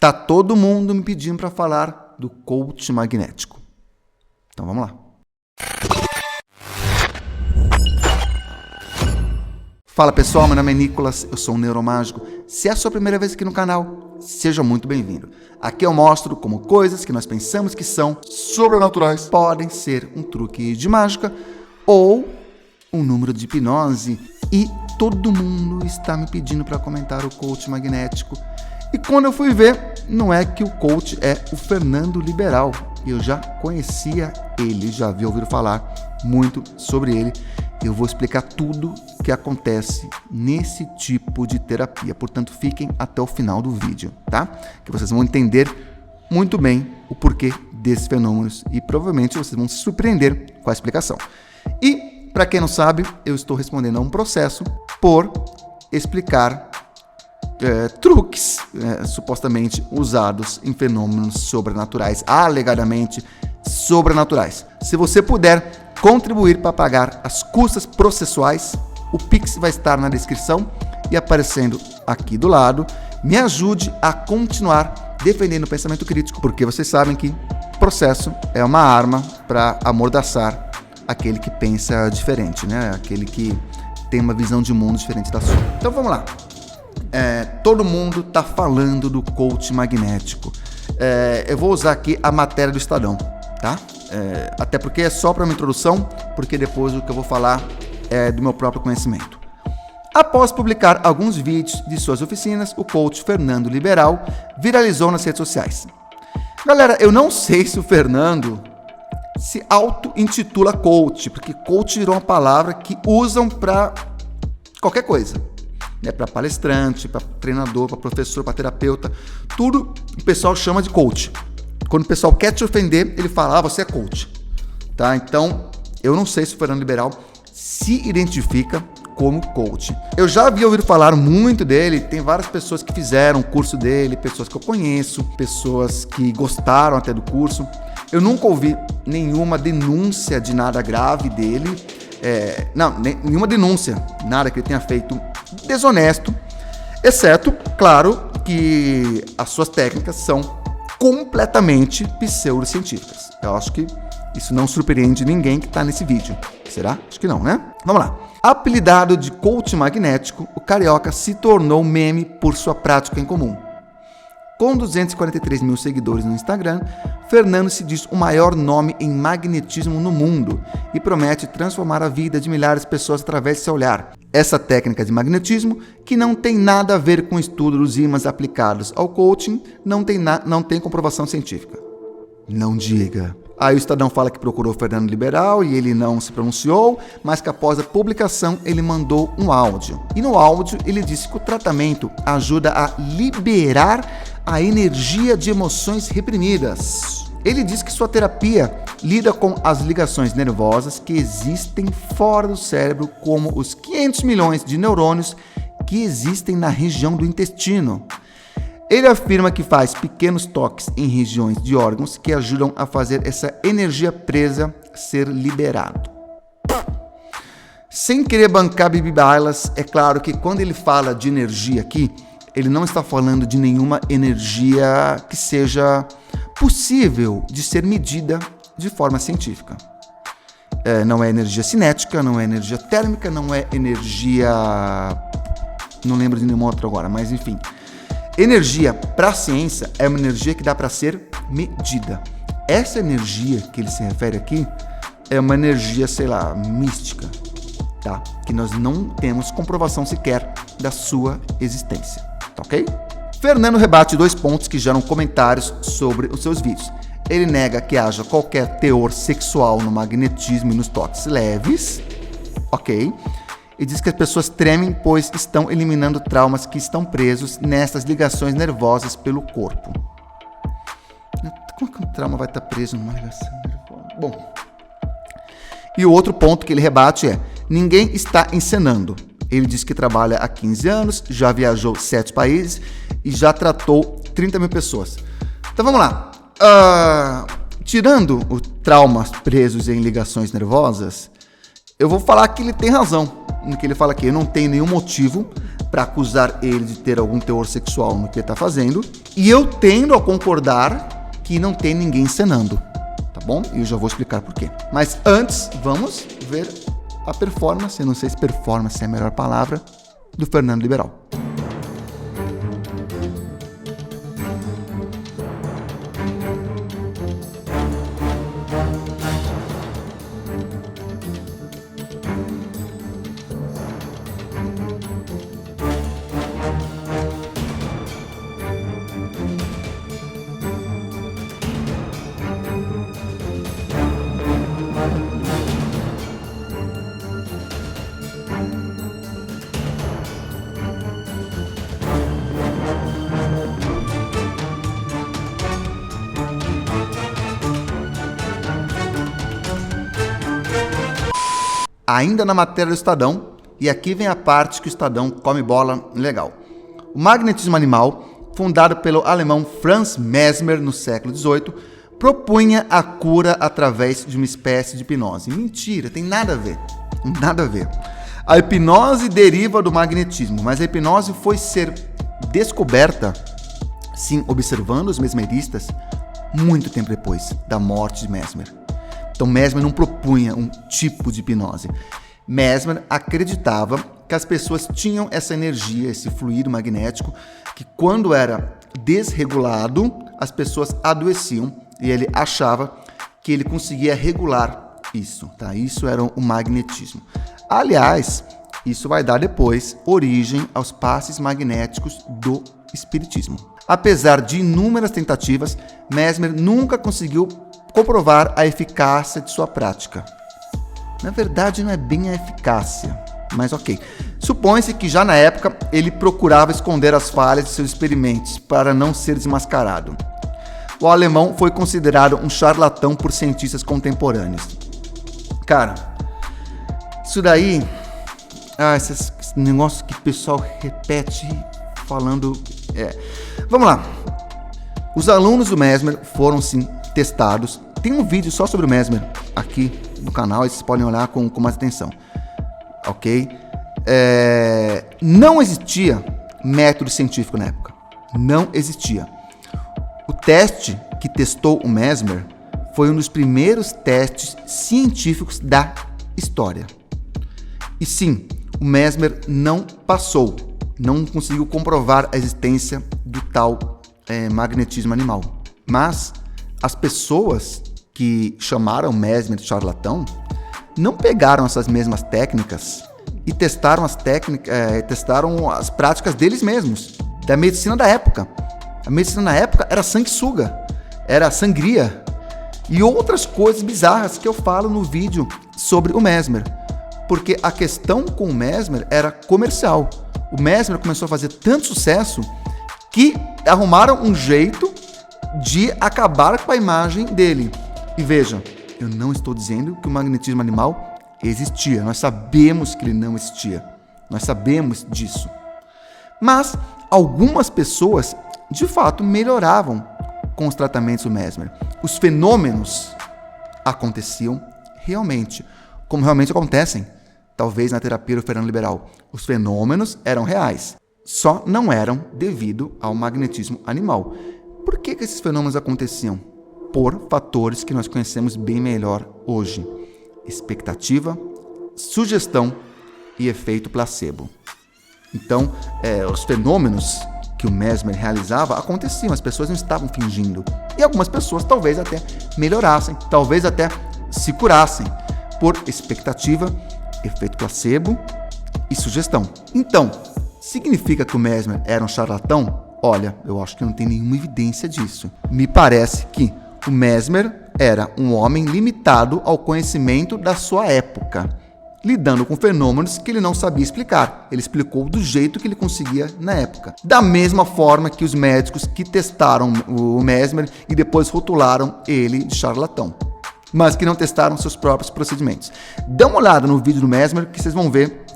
Tá todo mundo me pedindo para falar do coach magnético. Então vamos lá. Fala pessoal, meu nome é Nicolas, eu sou um neuromágico. Se é a sua primeira vez aqui no canal, seja muito bem-vindo. Aqui eu mostro como coisas que nós pensamos que são sobrenaturais podem ser um truque de mágica ou um número de hipnose. E todo mundo está me pedindo para comentar o coach magnético. E quando eu fui ver, não é que o coach é o Fernando Liberal. Eu já conhecia ele, já havia ouvido falar muito sobre ele. Eu vou explicar tudo o que acontece nesse tipo de terapia. Portanto, fiquem até o final do vídeo, tá? Que vocês vão entender muito bem o porquê desses fenômenos e provavelmente vocês vão se surpreender com a explicação. E, para quem não sabe, eu estou respondendo a um processo por explicar truques supostamente usados em fenômenos sobrenaturais, alegadamente sobrenaturais. Se você puder contribuir para pagar as custas processuais, o Pix vai estar na descrição e aparecendo aqui do lado. Me ajude a continuar defendendo o pensamento crítico, porque vocês sabem que processo é uma arma para amordaçar aquele que pensa diferente, né? Aquele que tem uma visão de mundo diferente da sua. Então vamos lá. Todo mundo está falando do coach magnético. Eu vou usar aqui a matéria do Estadão, tá? Até porque é só para uma introdução, porque depois o que eu vou falar é do meu próprio conhecimento. Após publicar alguns vídeos de suas oficinas, o coach Fernando Liberal viralizou nas redes sociais. Galera, eu não sei se o Fernando se auto-intitula coach, porque coach virou uma palavra que usam para qualquer coisa. Para palestrante, para treinador, para professor, para terapeuta, tudo o pessoal chama de coach. Quando o pessoal quer te ofender, ele fala, você é coach. Tá? Então, eu não sei se o Fernando Liberal se identifica como coach. Eu já havia ouvido falar muito dele, tem várias pessoas que fizeram o curso dele, pessoas que eu conheço, pessoas que gostaram até do curso. Eu nunca ouvi nenhuma denúncia de nada grave dele. Nenhuma denúncia, nada que ele tenha feito desonesto, exceto, claro, que as suas técnicas são completamente pseudocientíficas. Eu acho que isso não surpreende ninguém que está nesse vídeo. Será? Acho que não, né? Vamos lá. Apelidado de coach magnético, o carioca se tornou meme por sua prática em comum. Com 243 mil seguidores no Instagram, Fernando se diz o maior nome em magnetismo no mundo e promete transformar a vida de milhares de pessoas através de seu olhar. Essa técnica de magnetismo, que não tem nada a ver com o estudo dos ímãs aplicados ao coaching, não tem comprovação científica. Não diga. Aí o Estadão fala que procurou o Fernando Liberal e ele não se pronunciou, mas que após a publicação ele mandou um áudio. E no áudio ele disse que o tratamento ajuda a liberar a energia de emoções reprimidas. Ele diz que sua terapia lida com as ligações nervosas que existem fora do cérebro, como os 500 milhões de neurônios que existem na região do intestino. Ele afirma que faz pequenos toques em regiões de órgãos que ajudam a fazer essa energia presa ser liberado. Sem querer bancar Bibi Bailas, é claro que quando ele fala de energia aqui, ele não está falando de nenhuma energia que seja possível de ser medida de forma científica. Não é energia cinética, não é energia térmica, não é energia... Não lembro de nenhuma outra agora, mas enfim. Energia para a ciência é uma energia que dá para ser medida. Essa energia que ele se refere aqui é uma energia, mística, tá? Que nós não temos comprovação sequer da sua existência, tá ok? Fernando rebate 2 pontos que geram comentários sobre os seus vídeos. Ele nega que haja qualquer teor sexual no magnetismo e nos toques leves, ok? E diz que as pessoas tremem pois estão eliminando traumas que estão presos nessas ligações nervosas pelo corpo. Como que um trauma vai estar preso numa ligação nervosa? Bom. E o outro ponto que ele rebate é: ninguém está encenando. Ele diz que trabalha há 15 anos, já viajou 7 países e já tratou 30 mil pessoas. Então vamos lá. Tirando os traumas presos em ligações nervosas, eu vou falar que ele tem razão. No que ele fala aqui, eu não tenho nenhum motivo para acusar ele de ter algum teor sexual no que ele está fazendo, E eu tendo a concordar que não tem ninguém encenando, tá bom? E eu já vou explicar por quê. Mas antes, vamos ver a performance, eu não sei se performance é a melhor palavra, do Fernando Liberal. Ainda na matéria do Estadão, e aqui vem a parte que o Estadão come bola legal. O magnetismo animal, fundado pelo alemão Franz Mesmer no século XVIII, propunha a cura através de uma espécie de hipnose. Mentira, tem nada a ver. Nada a ver. A hipnose deriva do magnetismo, mas a hipnose foi ser descoberta, sim, observando os mesmeristas, muito tempo depois da morte de Mesmer. Então Mesmer não propunha um tipo de hipnose. Mesmer acreditava que as pessoas tinham essa energia, esse fluido magnético, que quando era desregulado, as pessoas adoeciam, e ele achava que ele conseguia regular isso, tá? Isso era o magnetismo. Aliás, isso vai dar depois origem aos passes magnéticos do espiritismo. Apesar de inúmeras tentativas, Mesmer nunca conseguiu comprovar a eficácia de sua prática. Na verdade, não é bem a eficácia, mas ok. Supõe-se que já na época ele procurava esconder as falhas de seus experimentos para não ser desmascarado. O alemão foi considerado um charlatão por cientistas contemporâneos. Cara, isso daí, esse negócio que o pessoal repete falando. Vamos lá. Os alunos do Mesmer foram sim testados. Tem um vídeo só sobre o Mesmer aqui no canal, e vocês podem olhar com mais atenção. Ok? Não existia método científico na época. Não existia. O teste que testou o Mesmer foi um dos primeiros testes científicos da história. E sim, o Mesmer não passou, não conseguiu comprovar a existência do tal magnetismo animal. Mas as pessoas que chamaram Mesmer de charlatão não pegaram essas mesmas técnicas e testaram as práticas deles mesmos, da medicina da época. A medicina na época era sanguessuga, era sangria e outras coisas bizarras que eu falo no vídeo sobre o Mesmer. Porque a questão com o Mesmer era comercial. O Mesmer começou a fazer tanto sucesso que arrumaram um jeito de acabar com a imagem dele. E veja, eu não estou dizendo que o magnetismo animal existia. Nós sabemos que ele não existia. Nós sabemos disso. Mas algumas pessoas, de fato, melhoravam com os tratamentos do Mesmer. Os fenômenos aconteciam realmente, como realmente acontecem, talvez na terapia do Fernando Liberal. Os fenômenos eram reais, só não eram devido ao magnetismo animal. Por que esses fenômenos aconteciam? Por fatores que nós conhecemos bem melhor hoje: expectativa, sugestão e efeito placebo. Então, os fenômenos que o Mesmer realizava aconteciam, as pessoas não estavam fingindo. E algumas pessoas talvez até melhorassem, talvez até se curassem por expectativa, efeito placebo e sugestão. Então, significa que o Mesmer era um charlatão? Olha, eu acho que não tem nenhuma evidência disso. Me parece que o Mesmer era um homem limitado ao conhecimento da sua época, lidando com fenômenos que ele não sabia explicar. Ele explicou do jeito que ele conseguia na época. Da mesma forma que os médicos que testaram o Mesmer e depois rotularam ele de charlatão, mas que não testaram seus próprios procedimentos. Dê uma olhada no vídeo do Mesmer que vocês vão ver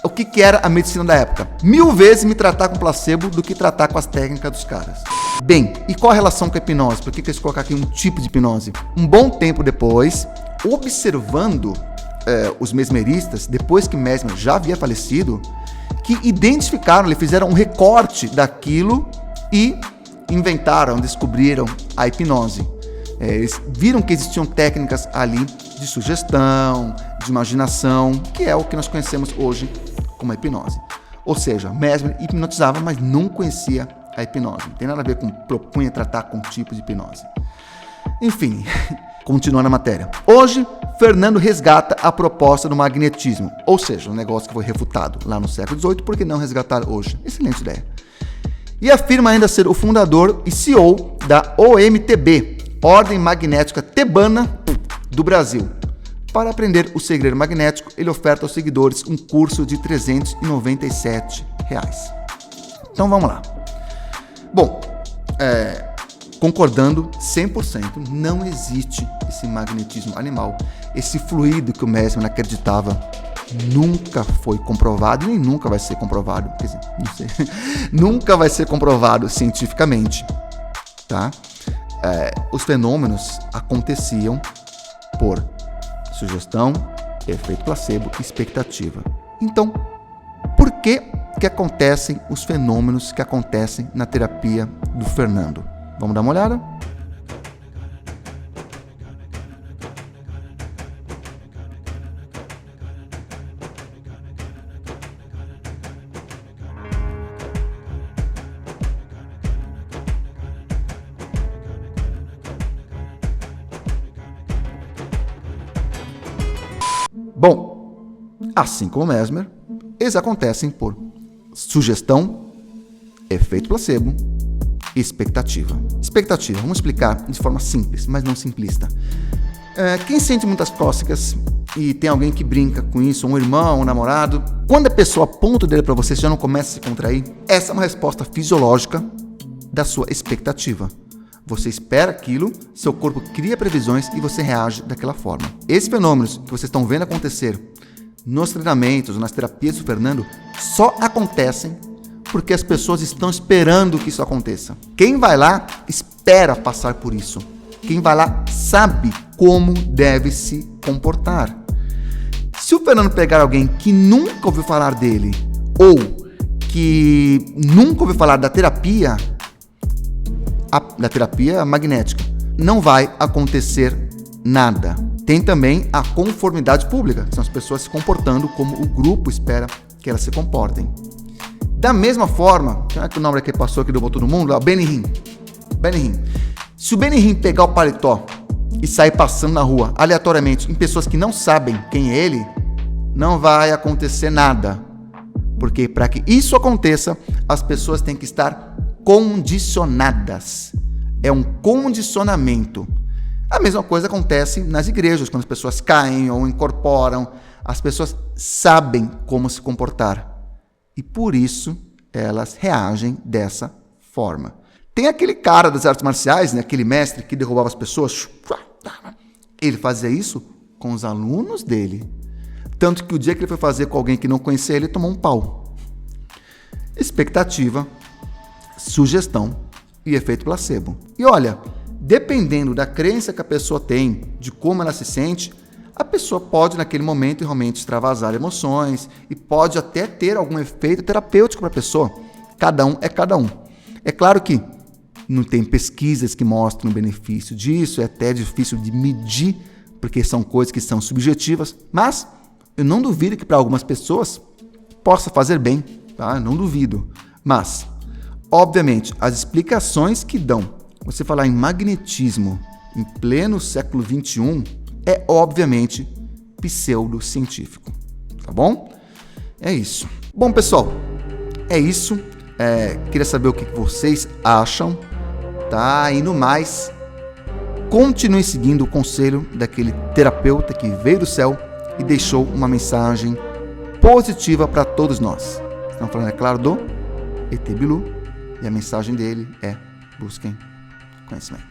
o que era a medicina da época. 1000 vezes me tratar com placebo do que tratar com as técnicas dos caras. Bem, e qual a relação com a hipnose? Por que eles colocaram aqui um tipo de hipnose? Um bom tempo depois, observando os mesmeristas, depois que Mesmer já havia falecido, que identificaram, fizeram um recorte daquilo e descobriram a hipnose. Eles viram que existiam técnicas ali de sugestão, de imaginação, que é o que nós conhecemos hoje como a hipnose. Ou seja, Mesmer hipnotizava, mas não conhecia a hipnose. Não tem nada a ver com propunha tratar com tipo de hipnose. Enfim, continuando a matéria. Hoje, Fernando resgata a proposta do magnetismo, ou seja, um negócio que foi refutado lá no século XVIII, por que não resgatar hoje? Excelente ideia. E afirma ainda ser o fundador e CEO da OMTB, Ordem Magnética Tebana do Brasil. Para aprender o segredo magnético, ele oferta aos seguidores um curso de R$ 397. Então vamos lá. Bom, concordando 100%, não existe esse magnetismo animal. Esse fluido que o Mesmer acreditava nunca foi comprovado e nem nunca vai ser comprovado. Quer dizer, não sei. Nunca vai ser comprovado cientificamente, tá? Os fenômenos aconteciam por sugestão, efeito placebo e expectativa. Então, por que acontecem os fenômenos que acontecem na terapia do Fernando? Vamos dar uma olhada? Bom, assim como Mesmer, eles acontecem por sugestão, efeito placebo e expectativa. Expectativa, vamos explicar de forma simples, mas não simplista. Quem sente muitas cócegas e tem alguém que brinca com isso, um irmão, um namorado, quando a pessoa aponta o dedo para você, você já não começa a se contrair? Essa é uma resposta fisiológica da sua expectativa. Você espera aquilo, seu corpo cria previsões e você reage daquela forma. Esses fenômenos que vocês estão vendo acontecer nos treinamentos, nas terapias do Fernando, só acontecem porque as pessoas estão esperando que isso aconteça. Quem vai lá espera passar por isso. Quem vai lá sabe como deve se comportar. Se o Fernando pegar alguém que nunca ouviu falar dele ou que nunca ouviu falar da terapia magnética, não vai acontecer nada. Tem também a conformidade pública, que são as pessoas se comportando como o grupo espera que elas se comportem. Da mesma forma, quem é que o nome que passou aqui do todo mundo? O Benihim. Se o Benihim pegar o paletó e sair passando na rua aleatoriamente em pessoas que não sabem quem é ele, não vai acontecer nada. Porque para que isso aconteça, as pessoas têm que estar condicionadas. É um condicionamento. A mesma coisa acontece nas igrejas, quando as pessoas caem ou incorporam. As pessoas sabem como se comportar. E por isso elas reagem dessa forma. Tem aquele cara das artes marciais, né, aquele mestre que derrubava as pessoas. Ele fazia isso com os alunos dele. Tanto que o dia que ele foi fazer com alguém que não conhecia ele, tomou um pau. Expectativa, sugestão e efeito placebo. E olha, dependendo da crença que a pessoa tem, de como ela se sente, a pessoa pode naquele momento realmente extravasar emoções e pode até ter algum efeito terapêutico para a pessoa. Cada um é cada um. É claro que não tem pesquisas que mostram o benefício disso, é até difícil de medir, porque são coisas que são subjetivas, mas eu não duvido que para algumas pessoas possa fazer bem, tá? Eu não duvido. Mas, obviamente, as explicações que dão, você falar em magnetismo em pleno século XXI, é obviamente pseudocientífico, tá bom? É isso. Bom, pessoal, é isso. Queria saber o que vocês acham, tá? E no mais, continue seguindo o conselho daquele terapeuta que veio do céu e deixou uma mensagem positiva para todos nós. Estamos falando, é claro, do ET Bilu, e a mensagem dele é: busquem conhecimento.